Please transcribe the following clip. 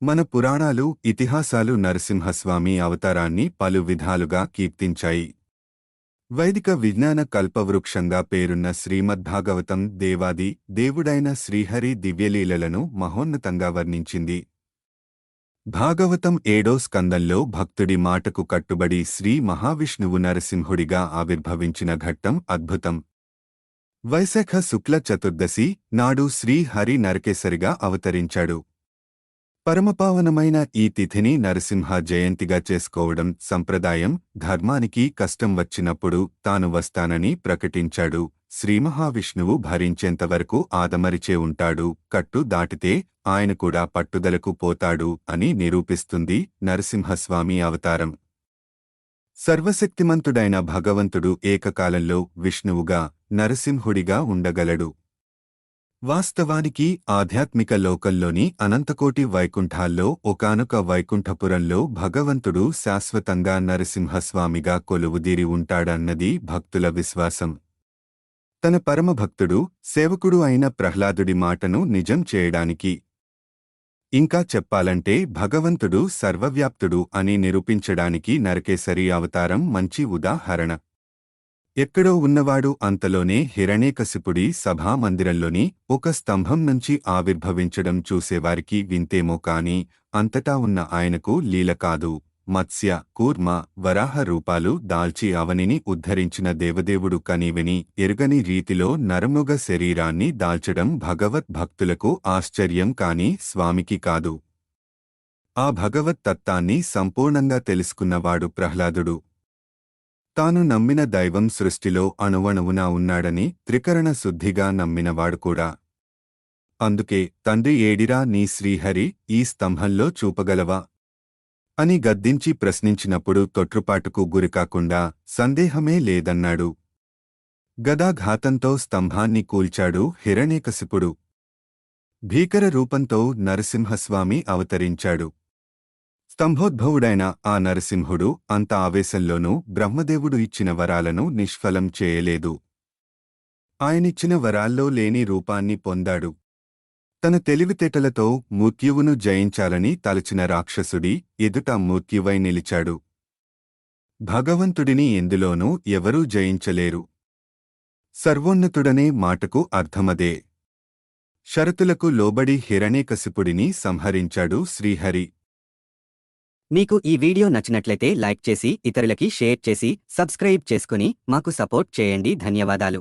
మన పురాణాలు, ఇతిహాసాలు నరసింహస్వామి అవతారాన్ని పలు విధాలుగా కీర్తించాయి. వైదిక విజ్ఞాన కల్పవృక్షంగా పేరున్న శ్రీమద్భాగవతం దేవాది దేవుడైన శ్రీహరి దివ్యలీలలను మహోన్నతంగా వర్ణించింది. భాగవతం 7వ స్కందంలో భక్తుడి మాటకు కట్టుబడి శ్రీ మహావిష్ణువు నరసింహుడిగా ఆవిర్భవించిన ఘట్టం అద్భుతం. వైశాఖ శుక్ల చతుర్దశి నాడు శ్రీహరి నరకేసరిగా అవతరించాడు. పరమపావనమైన ఈ తిథిని నరసింహ జయంతిగా చేసుకోవడం సంప్రదాయం. ధర్మానికి కష్టం వచ్చినప్పుడు తాను వస్తానని ప్రకటించాడు. శ్రీమహావిష్ణువు భరించేంతవరకు ఆదమరిచే ఉంటాడు, కట్టు దాటితే ఆయన కూడా పట్టుదలకు పోతాడు అని నిరూపిస్తుంది నరసింహస్వామి అవతారం. సర్వశక్తిమంతుడైన భగవంతుడు ఏకకాలంలో విష్ణువుగా, నరసింహుడిగా ఉండగలడు. వాస్తవానికి ఆధ్యాత్మిక లోకంలోని అనంతకోటి వైకుంఠాల్లో ఒకానొక వైకుంఠపురంలో భగవంతుడు శాశ్వతంగా నరసింహస్వామిగా కొలువుదీరి ఉంటాడన్నది భక్తుల విశ్వాసం. తన పరమభక్తుడు, సేవకుడు అయిన ప్రహ్లాదుడి మాటను నిజం చేయడానికి, ఇంకా చెప్పాలంటే భగవంతుడు సర్వవ్యాప్తుడు అని నిరూపించడానికి నరకేసరి అవతారం మంచి ఉదాహరణ. ఎక్కడో ఉన్నవాడు అంతలోనే హిరణ్యకశిపుడి సభామందిరంలోని ఒక స్తంభం నుంచి ఆవిర్భవించడం చూసేవారికి వింతేమో కాని అంతటా ఉన్న ఆయనకు లీల కాదు. మత్స్య, కూర్మ, వరాహ రూపాలు దాల్చి అవనిని ఉద్ధరించిన దేవదేవుడు కనీవిని ఎరుగని రీతిలో నరమృగ శరీరాన్ని దాల్చడం భగవత్ భక్తులకు ఆశ్చర్యం కాని స్వామికి కాదు. ఆ భగవత్ తత్వాన్ని సంపూర్ణంగా తెలుసుకున్నవాడు ప్రహ్లాదుడు. తాను నమ్మిన దైవం సృష్టిలో అణువణువునా ఉన్నాడని త్రికరణ శుద్ధిగా నమ్మినవాడు కూడా. అందుకే తండ్రి ఏడిరా నీ శ్రీహరి ఈ స్తంభంలో చూపగలవా అని గద్దించి ప్రశ్నించినప్పుడు తొట్రుపాటుకు గురికాకుండా సందేహమే లేదన్నాడు. గదాఘాతంతో స్తంభాన్ని కూల్చాడు హిరణ్యకశిపుడు. భీకర రూపంతో నరసింహస్వామి అవతరించాడు. స్తంభోద్భవుడైన ఆ నరసింహుడు అంత ఆవేశంలోనూ బ్రహ్మదేవుడు ఇచ్చిన వరాలను నిష్ఫలం చేయలేదు. ఆయనిచ్చిన వరాల్లో లేని రూపాన్ని పొందాడు. తన తెలివితేటలతో మృత్యువును జయించాలని తలచిన రాక్షసుడి ఎదుట మృత్యువై నిలిచాడు. భగవంతుడిని ఎందులోనూ ఎవరూ జయించలేరు. సర్వోన్నతుడనే మాటకు అర్థమదే. షరతులకు లోబడి హిరణ్యకశిపుడిని సంహరించాడు శ్రీహరి. మీకు ఈ వీడియో నచ్చినట్లయితే లైక్ చేసి ఇతరులకి షేర్ చేసి సబ్స్క్రైబ్ చేసుకుని మాకు సపోర్ట్ చేయండి. ధన్యవాదాలు.